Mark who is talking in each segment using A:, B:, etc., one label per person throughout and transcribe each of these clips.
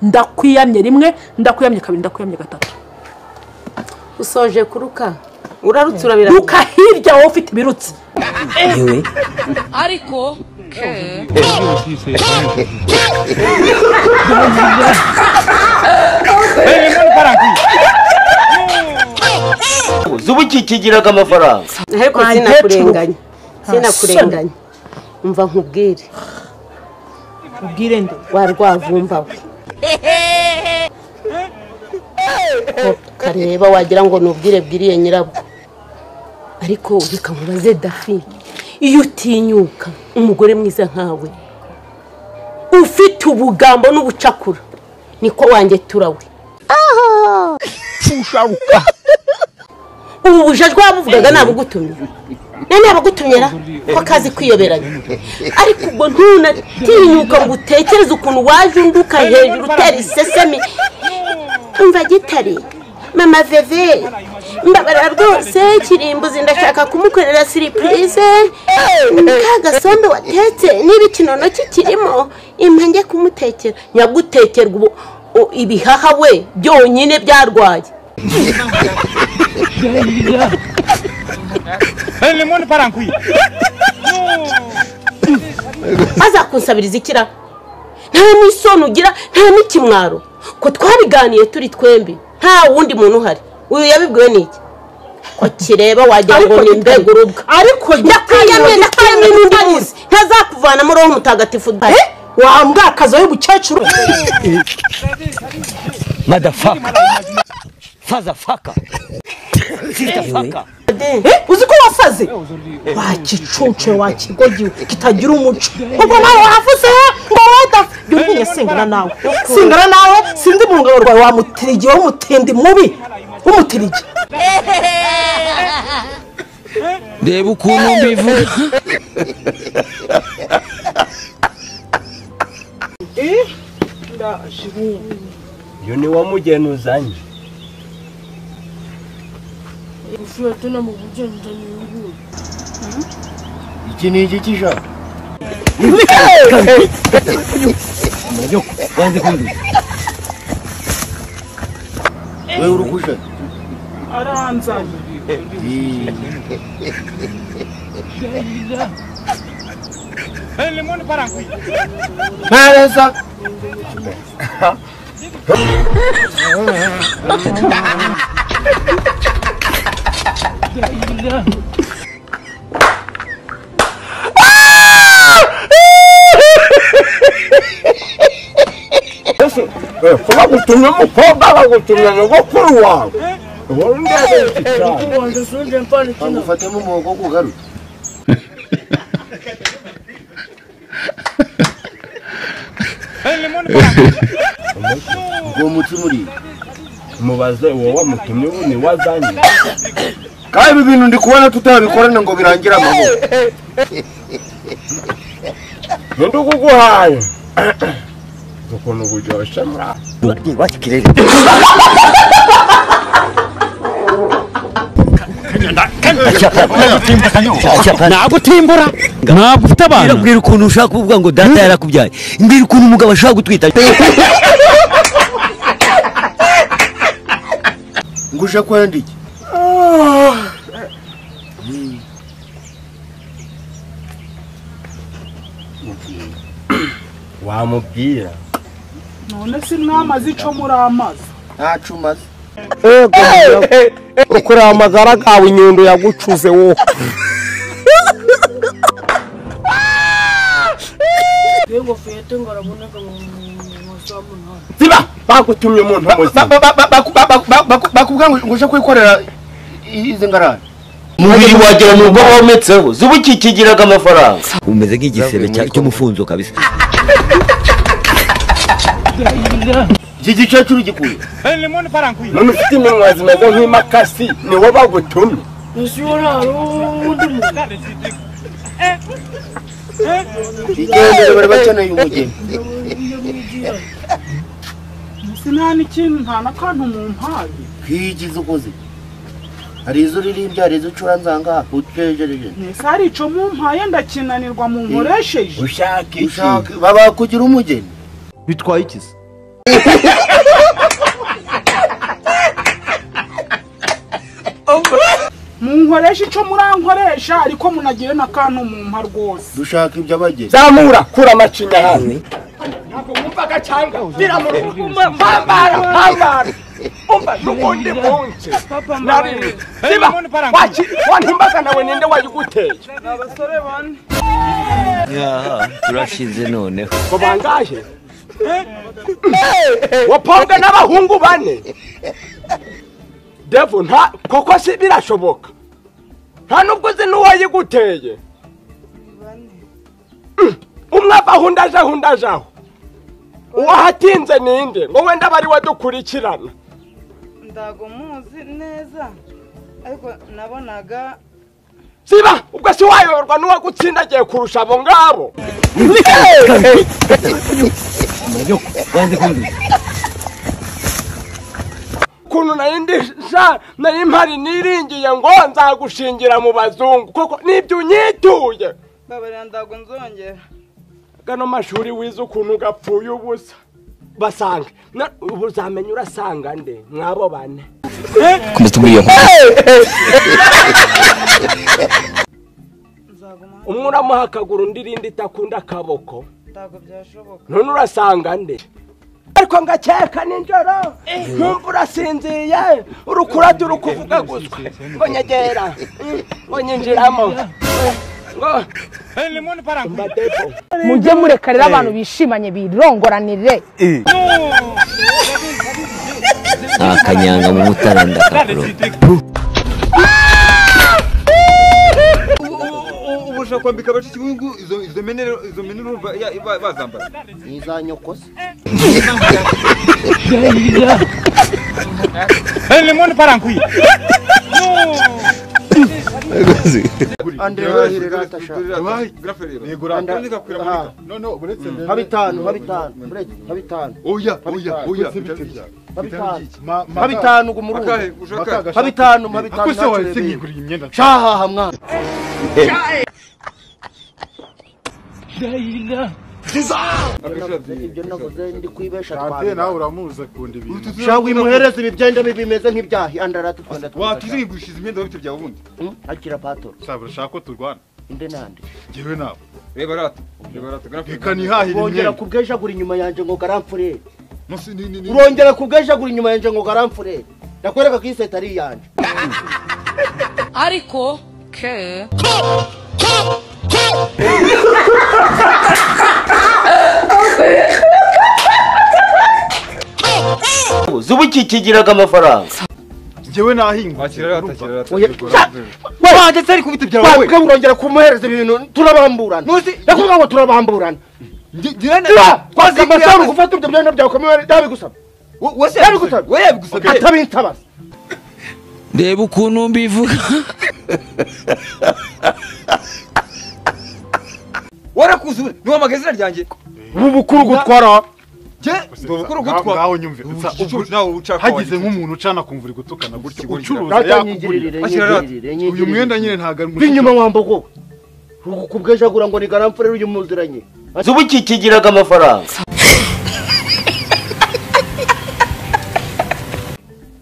A: ndakwiyamye rimwe ndakwiyamye kabiri ndakwiyamye gatatu
B: usoje kuruka urarutse urabira
A: ruka hirya wowe ufite ibirutse
C: yewe
D: ariko
C: zubuki kigiraga amafaranga
B: ariko sinakurenganya umva nkubwire
A: ubwire nde
B: warwavumba we kareba wagira ngo nubwire bwiriye nyirabwo ariko bikamubaze Dafi iyo utinyuka umugore mwiza nkawe ufite ubugambo n'ubucakura niko wanjye turawe
C: usharuka
B: ubu bujajwe wabuvugaga nabugutumye nene abagutumyera ko kazi kwiyoberanya ariko ubwo ntunatinyuka ngo utekereze ukuntu waje unduka hejuru utera isesemi umva gitari mama Veve mbabara rwose kirimbuzi ndashaka kumukorera surprise kagasombe watetse n'ibikinono kikirimo impange kumutekera nyagutekerwa ibihaha we byonyine byarwaye
E: lemon parankwi
B: azakunsabiriza ikira nta n'isoni ugira nta n'ikimwaro ko twabiganiye turi twembi nta wundi muntu uhari uyu yabibwiwe n'iki ko kireba wagira ngo ni mbega urubwa
A: ariko
B: ndakwiyamye n'undi munsi ntazakuvanamo roho mutagatifu
A: wambwa akazi y'ubukecuru
C: madafaka fazafaka sistafaka
A: uzi ko wasaze wakicuce wakigogiwe kitagira umuco ubwo nawe wavuze ngo weda yumviye singana nawe sindi mu ngabo rwawe wamutirigiye w'umutindi mubi w'umutirigi
C: reba ukuntu mbivuga yo ni wamugeni uzanye iki ni iki kisha wanze kundi wewe urukusha
A: aranzanye
E: lemon parankwi
C: Maresa Fala gutumye mukobwa bagutumye ngokuru wawe ubundi ufate mu mugo kugaruka
E: lemon parankwi
C: ngo mutumuri mubaze uwo wamutumye ubuni wazanye kandi ibintu ndi kubona tutabikorana ngo birangira amahoro ndo kuguhaye ukuntu bujoshe mura wakirere
F: nagutimbura ntabwo ufite abana
C: mbwira ukuntu ushaka kuvuga ngo data yarakubyaye mbwira ukuntu umugabo ashaka gutwita ngusha kwandiki wamubwira
A: none si mwamazi ico muri amazi
C: ntacumaze
F: ukuri amagara gawe inyundo yagucuze wowe
D: yego fete ngaraboneka mu masamu nta
C: ziba bagutumye umuntu bakubwira ngo uje kwikorera izi ngarane umubiri wagera mu rugo wometseho zubuki kigiraga amafaranga umeze nk'igisebe cy'umufunzo kabisa iki gicecuru gikuye
E: lemon parankwi
C: none ufite iminwa zimeze nk'imakasi niwo bagutumye igendere bari bakeneye umugeni
A: nta n'ikintu nta n'akantu mu mpaye
C: kwigize ukoze hari izo uririmbye hari izo ucuranzanga utejereje
A: nese hari ico mu mpaye ndakinanirwa mu nkoresheje
C: ushaka baba kugira umugeni
F: bitwaye ikizi
G: munkoresha ico murankoresha ariko munagiye nakantu mu mpa rwose
C: dushaka ibyo abageze
F: zamura kura amacinya hano
G: ntabwo wumvaga cyangwa biramuruma mpambara umva n'ubundi munsi nari ziba wantimbaga nawe ninde wayiguteye abasore bane
H: turashize noneho
F: ngo bangahe wapanga n'abahungu bane devu nta koko si birashoboka nta nubwo uzi n'uwayiguteye umwe avaho undi ajaho uwahatinze ninde ngo wenda bari wadukurikirana
D: ndago muzi neza ariko nabonaga
F: siba ubwo si wayoborwa n'uwagutsindagiye kurusha abo ngabo ukuntu nari mpari niringiye ngo nzagushingira mu bazungu koko nibyo unyituye
D: babarira ndago nzongera
F: gano mashuri wize ukuntu gapfuye ubusa basanga ubu uzamenya urasanga nde mwabo bane
H: kumutubwiye
F: umwe uramuha akaguru undi irindi itakunda akaboko
D: ndago byashoboka
F: none urasanga nde ariko ngakeka nijoro nkumva urasinziye urukuradi urukuvuga guswa ngo nyegera ngo nyinjiramo
A: mujye murekarira abantu bishimanye birongoranire
H: akanyanga mu mutara ndakakuro
I: ubusha kwambika abashiki bungu izo menero bazambara
C: izanyokose
E: lemon parankui
C: Andre wahirira atasha habitanu
I: oya
C: habitanu gumurundi habitanu shaha mwana ibyo navuze ndi kwibesha
I: twabe nawe uramuza kundi ibintu
C: shangwa imuhereza ibibyenda bimeze nk'ibyahi andara twenda
I: watuzigushiza imyenda bafite bya bundi
C: akira patoro
I: sabura shaka ko turwana
C: inde nande
I: jewe nawe reba rata ikani hahi
C: urongera kubwejagura inyuma yanje ngo garamfure urongera kubwejagura inyuma yanje ngo garamfure nakwereka ko iseta ari yanje
J: ariko ke
C: zubuki kigiraga amafaranga
I: jewe nahingwa akira
C: waje tsari kubita byawe we urongera kumuhereza ibintu turabamburana nakubwa ngo turabamburana kwaza amasaru gufata ibyo byana byawe komera ndabigusaba
I: wese yabigusaba
C: atabintabaza
H: ndeba ukuntu mbivuga
I: warakuze ni amagazina ryanjye
C: ubu bukuru gutwara
I: ngaho nyumve hagize nk'umuntu ucana kumvura gutukana gutya ucuruza yakugurira uyu mwenda nyine ntago ari
C: binyuma wambogo kubwejagura ngo ni garamfure uyu muziranye zubuki kigiraga amafaranga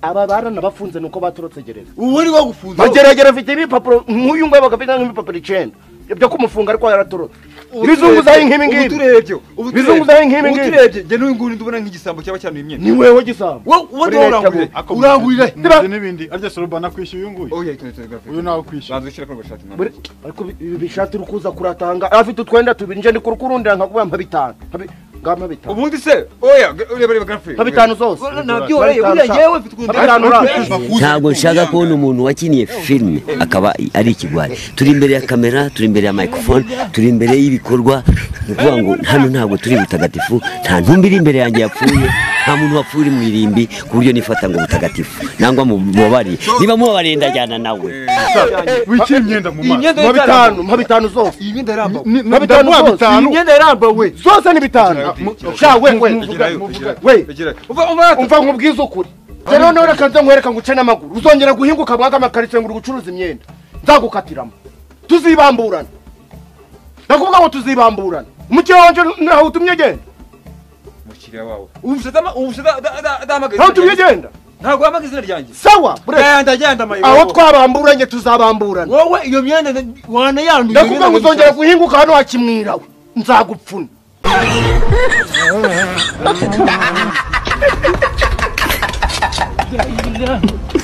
C: aba barana bafunze nuko baturotse gereza
I: uwo ari wagufunze
C: bageragera afite ibipapuro nk'uyu ngwe bagafite nk'ibipapuro 9 byo kumufunga ariko yaraturotse bizungu zayi nk'ibi ngibi
I: uturebye
C: bizungu zayi nk'ibi ngibi
I: uturebye je n'uyu nguni ndubona nk'igisambo cyaba cyanuye imyenda
C: ni wewe gisambo
I: urangurira
C: n'ibindi
I: arya soroba nakwishyuye uyu nguyu oya uyu nawe kwishyuye banze ushyira ko gashati
C: ariko bishati rukuza kuratanga afite utwenda tubiri nje ndi kurukurundira nkakubwa mpa bitanu ngama bitanu
I: ubundi se oya ureba gafe
C: bitanu zose
I: nabyo buriya yewe mfite
H: ntabwo nshaka kubona umuntu wakiniye filime akaba ari ikigwari turi imbere ya kamera turi imbere ya microphone turi imbere y'ibikorwa ni ukuvuga ngo hano ntabwo turi butagatifu nta ntumbi iri imbere yanjye yapfuye nta muntu wapfuye mu irimbi ku buryo nifata ngo butagatifu nangwa mubabari niba mubabariye ndajyana nawe
I: wikira imyenda mu
C: maso mpa bitanu zose
I: iyi myenda yaramba
C: mpa bitanu zose iyi myenda yaramba we zose ni bitanu sha we umva nkubwiza ukuri rero nawe reka nze nkwereka ngo uce n'amaguru uzongera guhinguka mwaga amakaritsiye ngo uri gucuruza imyenda nzagukatiramo tuzibamburana nakubwira ngo tuzibamburana umukiriya wanje ntaho utumye genda
E: umukiriya wawe ubushize adamagaye
C: aho tugenda
E: ntabwo wamaga izina ryanjye
C: sawa
E: genda mayibo
C: aho twabamburanye tuzabamburana
E: wowe iyo myenda wanayanduye
C: ndakubwira ngo uzongera guhinguka hano hakimwirawe nzagupfuna
A: Yeah.